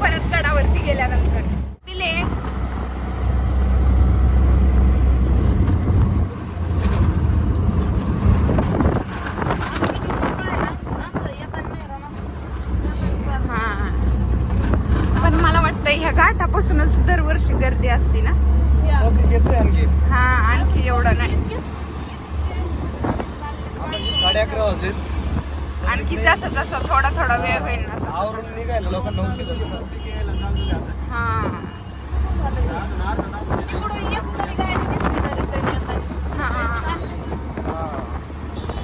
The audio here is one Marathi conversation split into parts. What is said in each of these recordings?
परत गडावरती गेल्यानंतर. पिले पण मला वाटतं ह्या घाटापासूनच दरवर्षी गर्दी असते ना. हा आणखी एवढं नाही. 11:30 वाजले. आणखी जसा जसा थोडा थोडा वेळ होईल ना आवरून निघायला लोकांना उशीर होतो. हा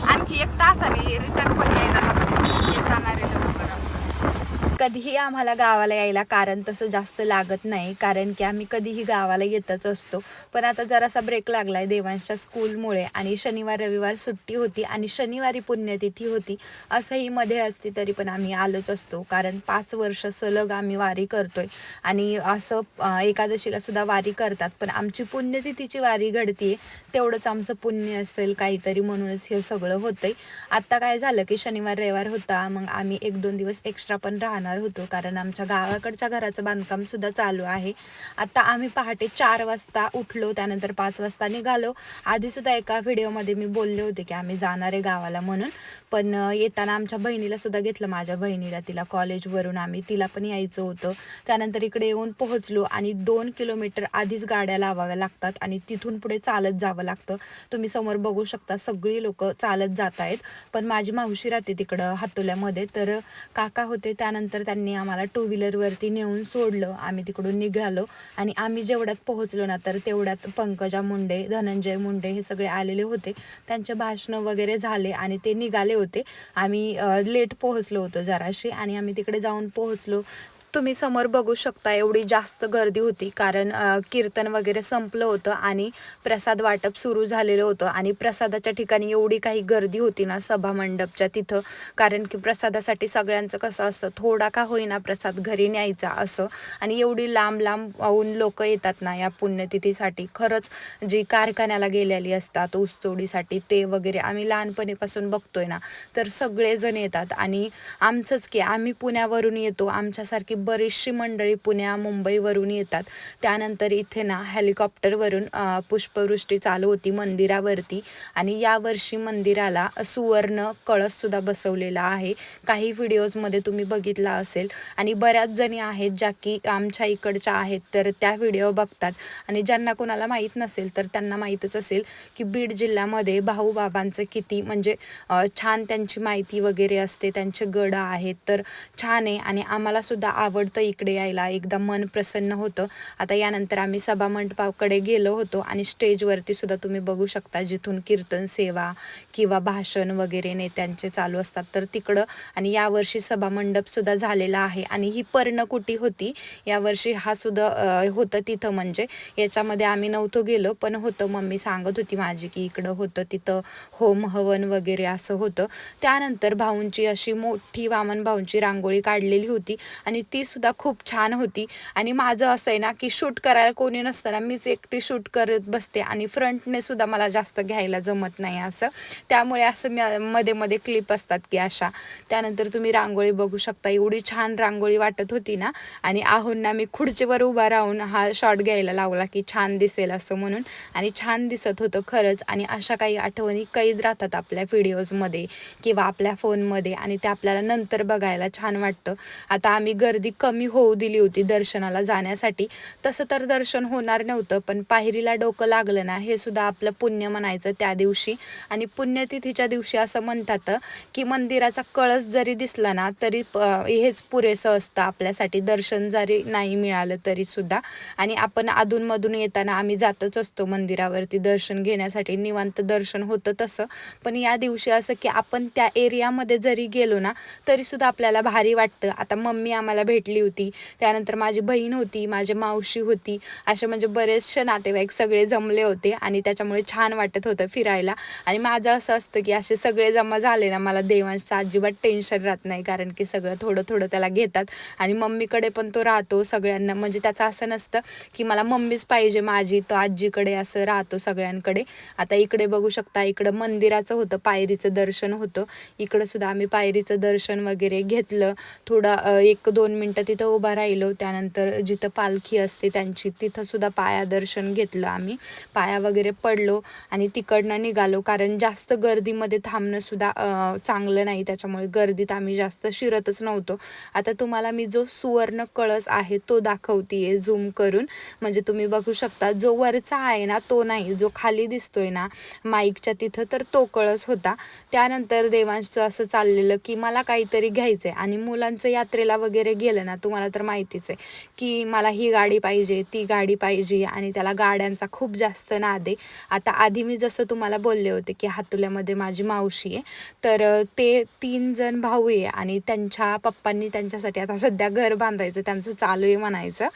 आणखी 1 तासाने रिटर्न पण यायला लागते जाणारे लवकर असं. कधीही आम्हाला गावाला यायला कारण तसं जास्त लागत नाही, कारण की आम्ही कधीही गावाला येतच असतो. पण आता जरासा ब्रेक लागलाय देवांच्या स्कूलमुळे आणि शनिवार रविवार सुट्टी होती आणि शनिवारी पुण्यतिथी होती. असंही मध्ये असते तरी पण आम्ही आलोच असतो, कारण 5 वर्ष सलग आम्ही वारी करतोय. आणि असं एकादशीला सुद्धा वारी करतात, पण आमची पुण्यतिथीची वारी घडतीये तेवढंच आमचं पुण्य असेल काहीतरी, म्हणूनच हे सगळं होतंय. आत्ता काय झालं की शनिवार रविवार होता, मग आम्ही 1-2 दिवस एक्स्ट्रा पण राहणार होतो, कारण आमच्या गावाकडच्या घराचं बांधकाम सुद्धा चालू आहे. आता आम्ही पहाटे 4 वाजता उठलो, त्यानंतर 5 वाजता निघालो. आधी सुद्धा एका व्हिडिओमध्ये मी बोलले होते की आम्ही जाणार आहे गावाला म्हणून, पण येताना आमच्या बहिणीला सुद्धा घेतलं, माझ्या बहिणीला, तिला कॉलेजवरून तिला पण यायचं होतं. त्यानंतर इकडे येऊन पोहोचलो आणि 2 किलोमीटर आधीच गाड्या लावाव्या लागतात आणि तिथून पुढे चालत जावं लागतं. तुम्ही समोर बघू शकता सगळी लोक चालत जात आहेत, पण माझी मावशी राहते तिकडं हातोल्यामध्ये, तर काका होते. त्यानंतर त्यांनी आम्हाला 2 व्हीलरवरती नेऊन सोडलं. आम्ही तिकडून निघालो आणि आम्ही जेवढ्यात पोहोचलो ना, तर तेवढ्यात पंकजा मुंडे, धनंजय मुंडे हे सगळे आलेले होते. त्यांचे भाषणं वगैरे झाले आणि ते निघाले होते. आम्ही लेट पोहोचलो होतो जराशी आणि आम्ही तिकडे जाऊन पोहोचलो. तुम्ही समोर बघू शकता एवढी जास्त गर्दी होती, कारण कीर्तन वगैरे संपलं होतं आणि प्रसाद वाटप सुरू झालेलं होतं. आणि प्रसादाच्या ठिकाणी एवढी काही गर्दी होती ना सभा मंडपच्या तिथं, कारण की प्रसादासाठी सगळ्यांचं कसं असतं, थोडा का होईना प्रसाद घरी न्यायचा असं. आणि एवढी लांब लांबहून लोक येतात ना या पुण्यतिथीसाठी. खरंच जी कारखान्याला गेलेली असतात ऊसतोडीसाठी ते वगैरे आम्ही लहानपणीपासून बघतोय ना, तर सगळेजण येतात. आणि आमचंच की आम्ही पुण्यावरून येतो, आमच्यासारखी बरीचशी मंडळी पुण्या मुंबईवरून येतात. त्यानंतर इथे ना हेलिकॉप्टरवरून पुष्पवृष्टी चालू होती मंदिरावरती. आणि यावर्षी मंदिराला सुवर्ण कळससुद्धा बसवलेला आहे. काही व्हिडिओजमध्ये तुम्ही बघितला असेल आणि बऱ्याच जणी आहेत ज्या की आमच्या इकडच्या आहेत, तर त्या व्हिडिओ बघतात. आणि ज्यांना कोणाला माहीत नसेल तर त्यांना माहीतच असेल की बीड जिल्ह्यामध्ये भाऊबाबांचं किती म्हणजे छान त्यांची माहिती वगैरे असते, त्यांचे गड आहेत, तर छान आहे. आणि आम्हाला सुद्धा आवडतं इकडे यायला, एकदा मन प्रसन्न होतं. आता यानंतर आम्ही सभामंडपाकडे गेलो होतो आणि स्टेजवरती सुद्धा तुम्ही बघू शकता जिथून कीर्तन सेवा किंवा भाषण वगैरे नेत्यांचे चालू असतात, तर तिकडं. आणि यावर्षी सभामंडप सुद्धा झालेला आहे आणि ही पर्णकुटी होती यावर्षी, हा सुद्धा होतं तिथं. म्हणजे याच्यामध्ये आम्ही नव्हतो गेलो, पण होतं, मम्मी सांगत होती माझी की इकडं होतं, तिथं होम हवन वगैरे असं होतं. त्यानंतर भाऊंची अशी मोठी वामन भाऊंची रांगोळी काढलेली होती आणि ती सुद्धा खूप छान होती. आणि माझं असं आहे ना की शूट करायला कोणी नसताना मीच एकटी शूट करत बसते आणि फ्रंटने सुद्धा मला जास्त घ्यायला जमत नाही असं, त्यामुळे असं मी मध्ये मध्ये क्लिप असतात की अशा. त्यानंतर तुम्ही रांगोळी बघू शकता, एवढी छान रांगोळी वाटत होती ना. आणि आहोंना मी खुर्चीवर उभा राहून हा शॉट घ्यायला लावला की छान दिसेल असं म्हणून, आणि छान दिसत होतं खरंच. आणि अशा काही आठवणी कैद राहतात आपल्या व्हिडिओजमध्ये किंवा आपल्या फोनमध्ये आणि ते आपल्याला नंतर बघायला छान वाटतं. आता आम्ही गर्दी कमी होऊ दिली होती दर्शनाला जाण्यासाठी, तसं तर दर्शन होणार नव्हतं, पण पायरीला डोकं लागलं ना हे सुद्धा आपलं पुण्य म्हणायचं त्या दिवशी. आणि पुण्यतिथीच्या दिवशी असं म्हणतात की मंदिराचा कळस जरी दिसला ना तरी हेच पुरेसं असतं आपल्यासाठी, दर्शन जरी नाही मिळालं तरी सुद्धा. आणि आपण अधूनमधून येताना आम्ही जातच असतो मंदिरावरती दर्शन घेण्यासाठी, निवांत दर्शन होतं तसं. पण या दिवशी असं की आपण त्या एरियामध्ये जरी गेलो ना तरी सुद्धा आपल्याला भारी वाटतं. आता मम्मी आम्हाला भेटली होती, त्यानंतर माझी बहीण होती, माझी मावशी होती, असे म्हणजे बरेचसे नातेवाईक सगळे जमले होते आणि त्याच्यामुळे छान वाटत होतं फिरायला. आणि माझं असं असतं की असे सगळे जमा झाले ना मला देवांचं अजिबात टेन्शन राहत नाही, कारण की सगळं थोडं थोडं त्याला घेतात. आणि मम्मीकडे पण तो राहतो सगळ्यांना, म्हणजे त्याचं असं नसतं की मला मम्मीच पाहिजे माझी, तो आजीकडे असं राहतो सगळ्यांकडे. आता इकडे बघू शकता, इकडं मंदिराचं होतं, पायरीचं दर्शन होतं. इकडं सुद्धा आम्ही पायरीचं दर्शन वगैरे घेतलं. थोडं 1-2 मिनटं तिथं उभा राहिलो. त्यानंतर जिथं पालखी असते त्यांची तिथंसुद्धा पायादर्शन घेतलं आम्ही, पाया वगैरे पडलो आणि तिकडनं निघालो. कारण जास्त गर्दीमध्ये थांबणंसुद्धा चांगलं नाही, त्याच्यामुळे गर्दीत आम्ही जास्त शिरतच नव्हतो. आता तुम्हाला मी जो सुवर्ण कळस आहे तो दाखवते झूम करून, म्हणजे तुम्ही बघू शकता. जो वरचा आहे ना तो नाही, जो खाली दिसतोय ना माईकच्या तिथं, तर तो कळस होता. त्यानंतर देवांचं असं चाललेलं की मला काहीतरी घ्यायचं आहे. आणि मुलांचं यात्रेला वगैरे गेलं ना, तुम्हाला तर माहितीच आहे की मला ही गाडी पाहिजे, ती गाडी पाहिजे, आणि त्याला गाड्यांचा खूप जास्त नाद आहे. आता आधी मी जसं तुम्हाला बोलले होते की हातुल्यामध्ये माझी मावशी आहे, तर ते 3 जण भाऊ आहे आणि त्यांच्या पप्पांनी त्यांच्यासाठी आता सध्या घर बांधायचं त्यांचं चालू आहे म्हणायचं.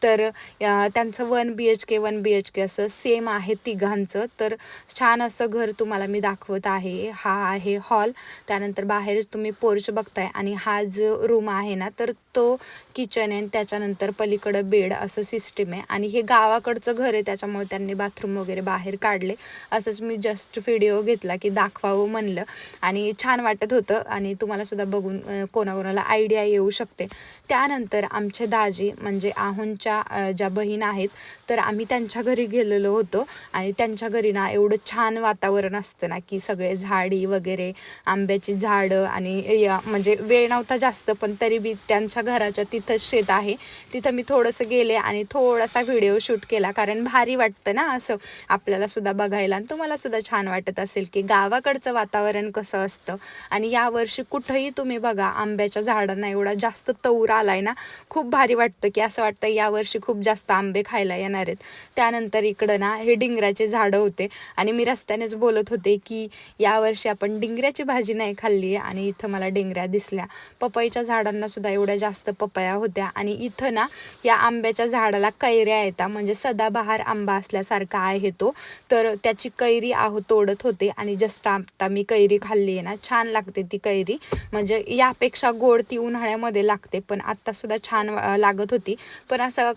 तर त्यांचं 1 BHK असं सेम आहे तिघांचं. तर छान असं घर तुम्हाला मी दाखवत आहे. हा आहे हॉल, त्यानंतर बाहेर तुम्ही पोर्च बघताय, आणि हा जो रूम आहे ना तर तो किचन आहे. त्याच्यानंतर पलीकडं बेड असं सिस्टीम आहे. आणि हे गावाकडचं घर आहे, त्याच्यामुळे त्यांनी बाथरूम वगैरे बाहेर काढले. असंच मी जस्ट व्हिडिओ घेतला की दाखवावं म्हणलं, आणि छान वाटत होतं. आणि तुम्हाला सुद्धा बघून कोणाकोणाला आयडिया येऊ शकते. त्यानंतर आमचे दाजी म्हणजे आहोंच्या ज्या बहीण आहेत, तर आम्ही त्यांच्या घरी गेलेलो होतो. आणि त्यांच्या घरी ना एवढं छान वातावरण असतं ना की सगळे झाडी वगैरे, आंब्याची झाडं, आणि म्हणजे वेळ नव्हता जास्त, पण तरी बी त्यांच्या घराच्या तिथंच शेत आहे, तिथं मी थोडंसं गेले आणि थोडासा व्हिडिओ शूट केला. कारण भारी वाटतं ना असं आपल्याला सुद्धा बघायला, आणि तुम्हाला सुद्धा छान वाटत असेल की गावाकडचं वातावरण कसं असतं. आणि यावर्षी कुठंही तुम्ही बघा आंब्याच्या झाडांना एवढा जास्त तौर आलाय ना, खूप भारी वाटतं की असं वाटतं यावर्षी खूप जास्त आंबे खायला येणार आहेत. त्यानंतर इकडं ना हे डिंगराचे झाडं होते, आणि मी रस्त्यानेच बोलत होते की यावर्षी आपण डिंगऱ्याची भाजी नाही खाल्ली आहे, आणि इथं मला डिंगऱ्या दिसल्या. पपईच्या झाडांना सुद्धा एवढ्या जास्त पपया होत्या. आणि इथं ना या आंब्याच्या झाडाला कैऱ्या येतात, म्हणजे सदाबहार आंबा असल्यासारखा आहे तो. तर त्याची कैरी तोडत होते, आणि जस्ट आता मी कैरी खाल्ली आहे ना, छान लागते ती कैरी. म्हणजे यापेक्षा गोड ती उन्हाळ्यामध्ये लागते, पण आत्तासुद्धा छान लागत होती. पण असं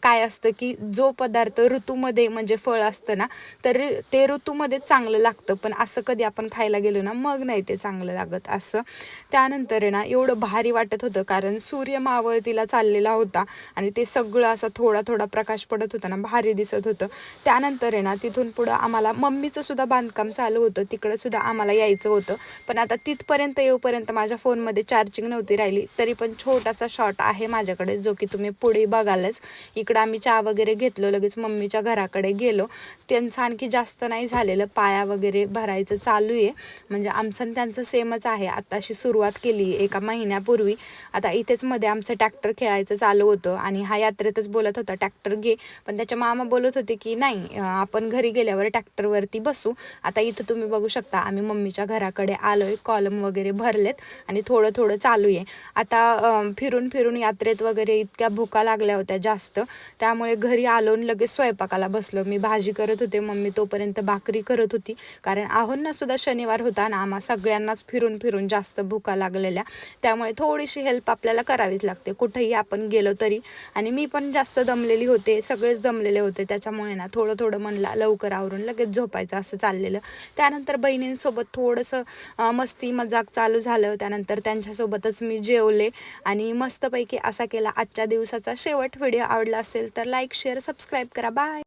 काय असतं की जो पदार्थ ऋतूमध्ये म्हणजे फळ असतं ना, तर ते ऋतूमध्ये चांगलं लागतं, पण असं कधी आपण खायला गेलो ना मग नाही ते चांगलं लागत असं. त्यानंतर आहे ना एवढं भारी वाटत होतं, कारण सूर्य मावळतीला चाललेला होता, आणि ते सगळं असं थोडा थोडा प्रकाश पडत होता ना, भारी दिसत होतं. त्यानंतर आहे ना तिथून पुढं आम्हाला मम्मीचं सुद्धा बांधकाम चालू होतं, तिकडं सुद्धा आम्हाला यायचं होतं. पण आता तिथपर्यंत येऊपर्यंत माझ्या फोनमध्ये चार्जिंग नव्हती राहिली, तरी पण छोटासा शॉट आहे माझ्याकडे, जो की तुम्ही पुढे बघालच. इकडं आम्ही चहा वगैरे घेतलो, लगेच मम्मीच्या घराकडे गेलो. त्यांचं आणखी जास्त नाही झालेलं, पाया वगैरे भरायचं चालू आहे. म्हणजे आमचं आणि त्यांचं सेमच आहे. आता अशी सुरुवात केली 1 महिन्यापूर्वी. आता इथेच मध्ये आमचं ट्रॅक्टर खेळायचं चालू होतं, आणि हा यात्रेतच बोलत होता ट्रॅक्टर घे, पण त्याच्या मामा बोलत होते की नाही आपण घरी गेल्यावर ट्रॅक्टरवरती बसू. आता इथं तुम्ही बघू शकता आम्ही मम्मीच्या घराकडे आलोय, कॉलम वगैरे भरलेत, आणि थोडं थोडं चालू आहे. आता फिरून फिरून यात्रेत वगैरे इतक्या भुका लागल्या होत्या जास्त, त्यामुळे घरी आलो आणि लगेच स्वयंपाकाला बसलो. मी भाजी करत होते, मम्मी तोपर्यंत भाकरी करत होती. कारण आहोंना सुद्धा शनिवार होता ना, आम्हा सगळ्यांनाच फिरून फिरून जास्त भुका लागलेल्या, त्यामुळे थोडीशी हेल्प आपल्याला करावीच लागते कुठेही आपण गेलो तरी. आणि मी पण जास्त दमलेली होते, सगळेच दमलेले होते, त्याच्यामुळे ना थोडं थोडं म्हणला लवकर आवरून लगेच झोपायचं असं चाललेलं. त्यानंतर बहिणींसोबत थोडंसं मस्ती मजाक चालू झालं. त्यानंतर त्यांच्यासोबतच मी जेवले, आणि मस्तपैकी असा केला आजच्या दिवसाचा शेवट. व्हिडिओ आवडला असेल तर लाईक शेअर सबस्क्राईब करा. बाय.